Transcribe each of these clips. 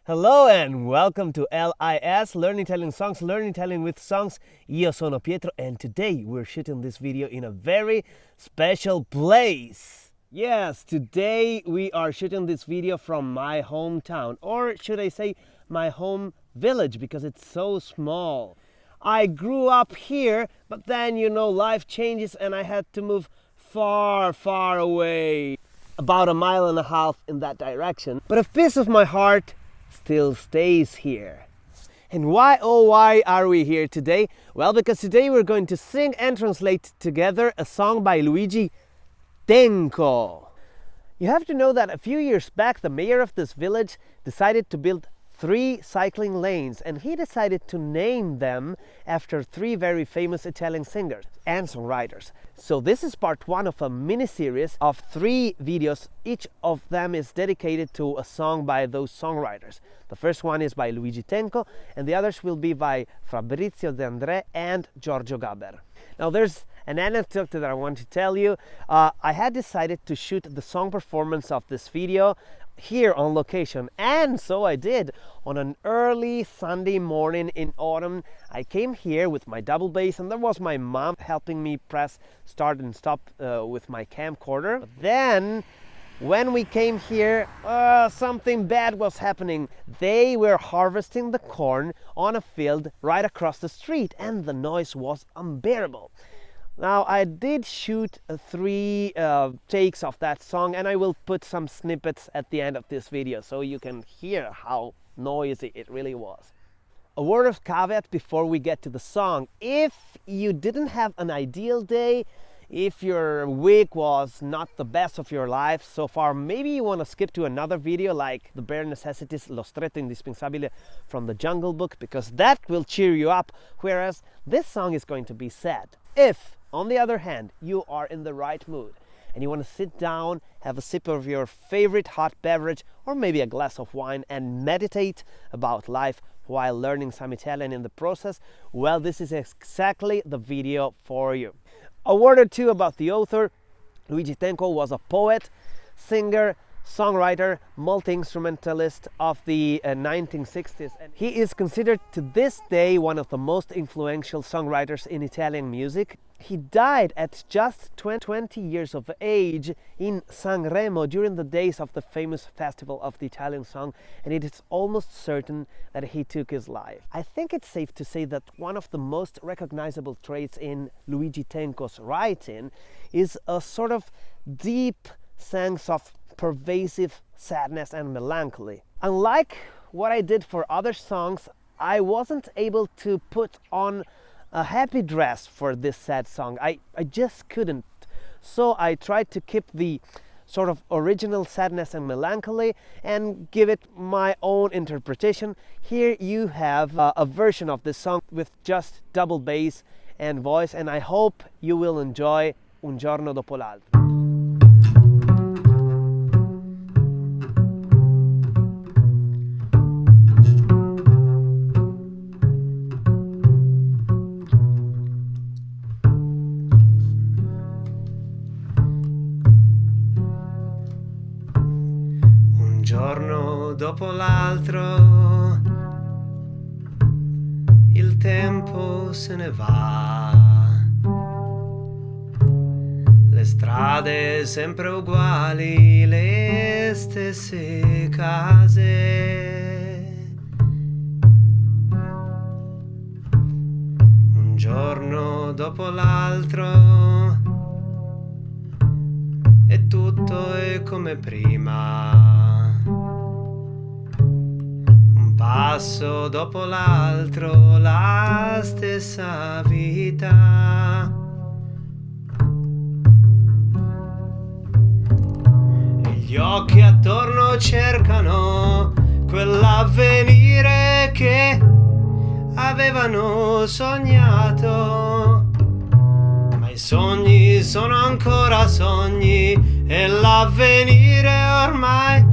Hello and welcome to L.I.S, Learn Italian Songs, Learn Italian with Songs. Io sono Pietro and today we're shooting this video in a very special place. Yes, today we are shooting this video from my hometown, or should I say my home village, because it's so small. I grew up here, but then life changes and I had to move far away, about 1.5 miles in that direction. But a piece of my heart still stays here. And why are we here today? Well, because today we're going to sing and translate together a song by Luigi Tenco. You have to know that a few years back the mayor of this village decided to build 3 cycling lanes, and he decided to name them after 3 very famous Italian singers and songwriters. So this is part 1 of a mini-series of 3 videos. Each of them is dedicated to a song by those songwriters. The first one is by Luigi Tenco, and the others will be by Fabrizio De André and Giorgio Gaber. Now there's an anecdote that I want to tell you. I had decided to shoot the song performance of this video here on location, and so I did. On an early Sunday morning in autumn, I came here with my double bass, and there was my mom helping me press start and stop with my camcorder. But then when we came here, something bad was happening. They were harvesting the corn on a field right across the street, and the noise was unbearable. Now, I did shoot 3 takes of that song, and I will put some snippets at the end of this video so you can hear how noisy it really was. A word of caveat before we get to the song. If you didn't have an ideal day, if your week was not the best of your life so far, maybe you want to skip to another video like The Bare Necessities, Lo Stretto Indispensabile from the Jungle Book, because that will cheer you up, whereas this song is going to be sad. If, on the other hand, you are in the right mood and you want to sit down, have a sip of your favorite hot beverage or maybe a glass of wine and meditate about life while learning some Italian in the process, well, this is exactly the video for you. A word or two about the author. Luigi Tenco was a poet, singer, songwriter, multi-instrumentalist of the 1960s, and he is considered to this day one of the most influential songwriters in Italian music. He died at just 20 years of age in Sanremo during the days of the famous festival of the Italian song, and it is almost certain that he took his life. I think it's safe to say that one of the most recognizable traits in Luigi Tenco's writing is a sort of deep sense of pervasive sadness and melancholy. Unlike what I did for other songs, I wasn't able to put on a happy dress for this sad song. I just couldn't. So I tried to keep the sort of original sadness and melancholy and give it my own interpretation. Here you have a version of this song with just double bass and voice, and I hope you will enjoy Un Giorno Dopo l'Altro. Un giorno dopo l'altro il tempo se ne va, le strade sempre uguali, le stesse case. Un giorno dopo l'altro e tutto è come prima, un passo dopo l'altro, la stessa vita. E gli occhi attorno cercano quell'avvenire che avevano sognato. I sogni sono ancora sogni e l'avvenire ormai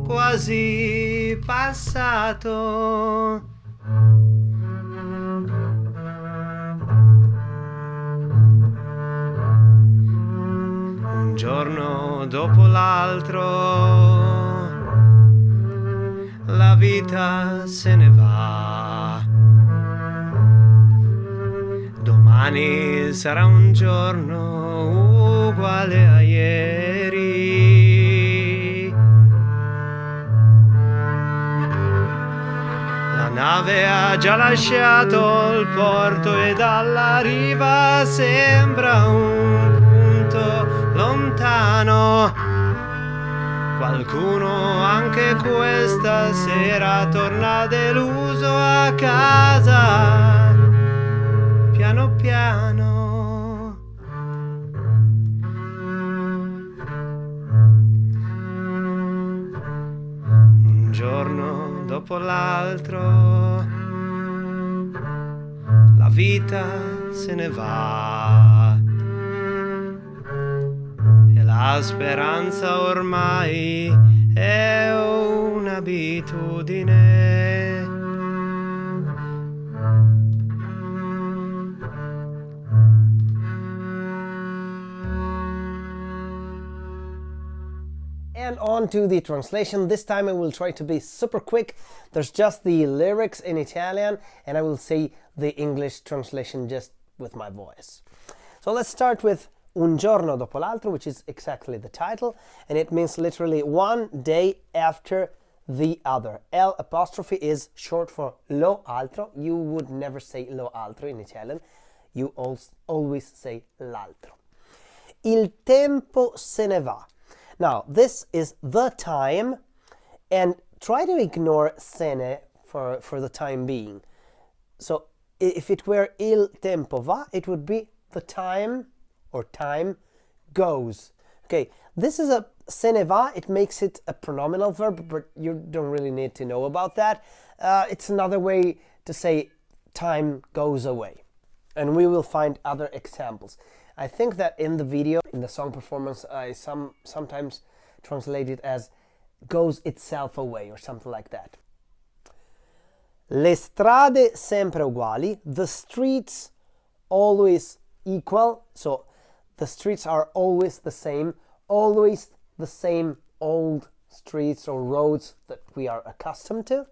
quasi passato. Un giorno dopo l'altro la vita se ne va. Domani sarà un giorno uguale a ieri. La nave ha già lasciato il porto e dalla riva sembra un punto lontano. Qualcuno anche questa sera torna deluso a casa. Piano piano. Un giorno dopo l'altro la vita se ne va e la speranza ormai è un'abitudine. And on to the translation. This time I will try to be super quick. There's just the lyrics in Italian and I will say the English translation just with my voice. So let's start with Un giorno dopo l'altro, which is exactly the title, and it means literally one day after the other. L apostrophe is short for lo altro. You would never say lo altro in Italian. You always say l'altro. Il tempo se ne va. Now, this is the time, and try to ignore se ne for the time being. So, if it were il tempo va, it would be the time, or time goes. Okay, this is a se ne va, it makes it a pronominal verb, but you don't really need to know about that. It's another way to say time goes away. And we will find other examples. I think that in the video, in the song performance, I sometimes translate it as goes itself away or something like that. Le strade sempre uguali, the streets always equal, so the streets are always the same old streets or roads that we are accustomed to.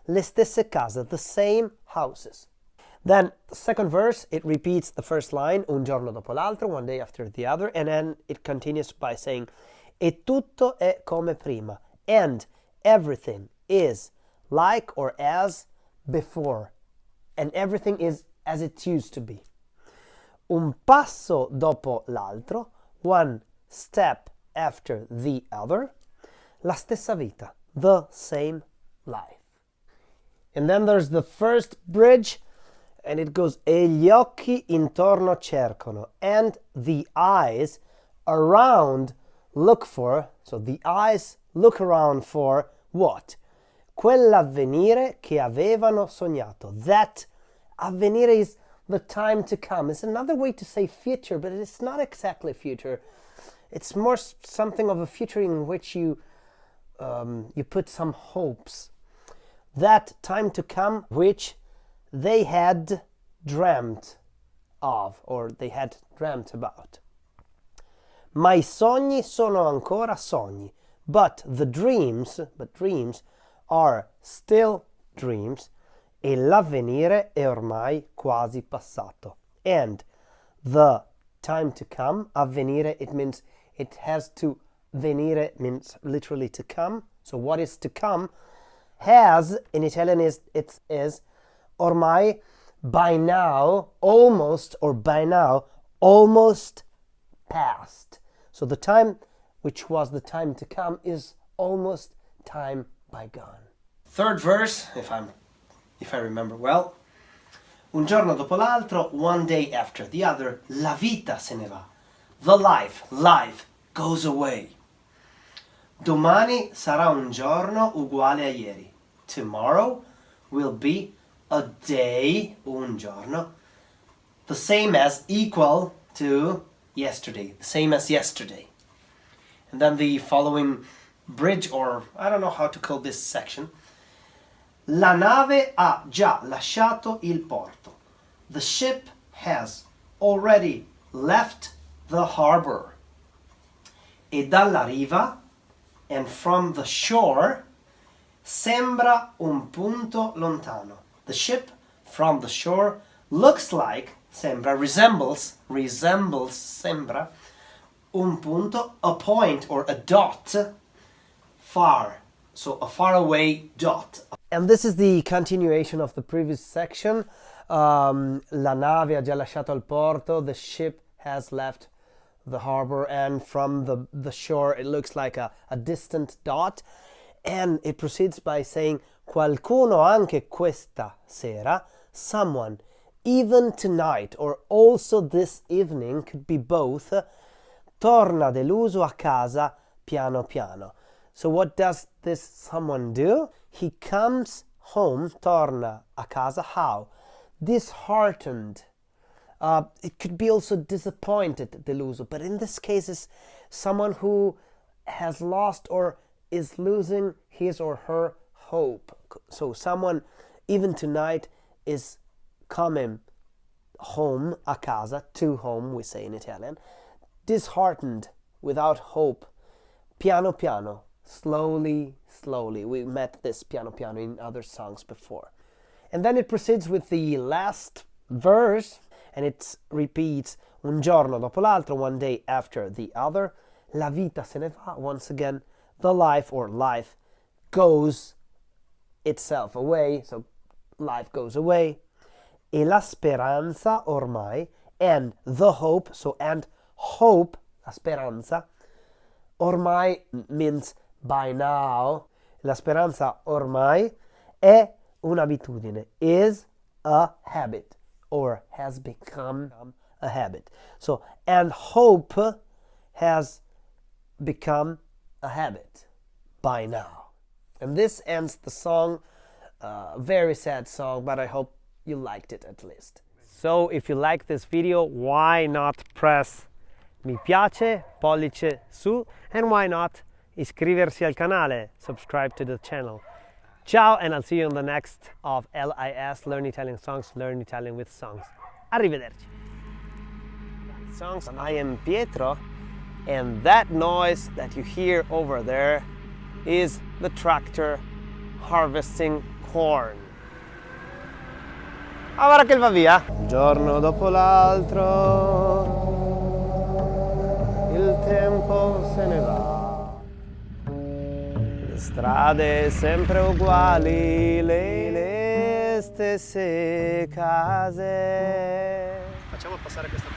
Le stesse case, the same houses. Then the second verse, it repeats the first line, un giorno dopo l'altro, one day after the other, and then it continues by saying, e tutto è come prima, and everything is like or as before, and everything is as it used to be. Un passo dopo l'altro, one step after the other, la stessa vita, the same life. And then there's the first bridge, and it goes, e gli occhi intorno cercano, and the eyes around look for, so the eyes look around for what? Quell'avvenire che avevano sognato. That avvenire is the time to come. It's another way to say future, but it's not exactly future. It's more something of a future in which you put some hopes. That time to come which they had dreamt of, or they had dreamt about. Ma I sogni sono ancora sogni, but dreams are still dreams, e l'avvenire è ormai quasi passato. And the time to come, avvenire, it means it has to, venire means literally to come. So what is to come has, in Italian is ormai, by now, almost, or by now, almost past. So the time which was the time to come is almost time bygone. Third verse, if I remember well. Un giorno dopo l'altro, one day after the other, la vita se ne va. The life goes away. Domani sarà un giorno uguale a ieri. Tomorrow will be a day, un giorno, the same as, equal to yesterday, the same as yesterday. And then the following bridge, or I don't know how to call this section. La nave ha già lasciato il porto. The ship has already left the harbor. E dalla riva, and from the shore, sembra un punto lontano. The ship from the shore looks like, sembra, resembles, sembra, un punto, a point or a dot, far. So a far away dot. And this is the continuation of the previous section. La nave ha già lasciato il porto, the ship has left the harbor, and from the shore it looks like a distant dot. And it proceeds by saying, qualcuno anche questa sera, someone, even tonight, or also this evening, could be both, torna deluso a casa piano piano. So what does this someone do? He comes home, torna a casa, how? Disheartened. It could be also disappointed, deluso, but in this case it's someone who has lost or is losing his or her hope. So someone, even tonight, is coming home, a casa, to home, we say in Italian, disheartened, without hope, piano piano, slowly, slowly. We met this piano piano in other songs before. And then it proceeds with the last verse, and it repeats un giorno dopo l'altro, one day after the other. La vita se ne va, once again, the life or life goes itself away, so life goes away. E la speranza ormai, and the hope, so and hope, la speranza, ormai means by now. La speranza ormai è un'abitudine, is a habit, or has become a habit. So, and hope has become a habit by now. And this ends the song. Very sad song, but I hope you liked it at least. So if you like this video, why not press mi piace, pollice su, and why not iscriversi al canale, subscribe to the channel. Ciao, and I'll see you on the next of L.I.S. Learn Italian Songs, Learn Italian with Songs. Arrivederci. Songs, I am Pietro, and that noise that you hear over there is the tractor harvesting corn. Ora che va via. Un giorno dopo l'altro, il tempo se ne va. Le strade sempre uguali, le stesse case. Facciamo passare questa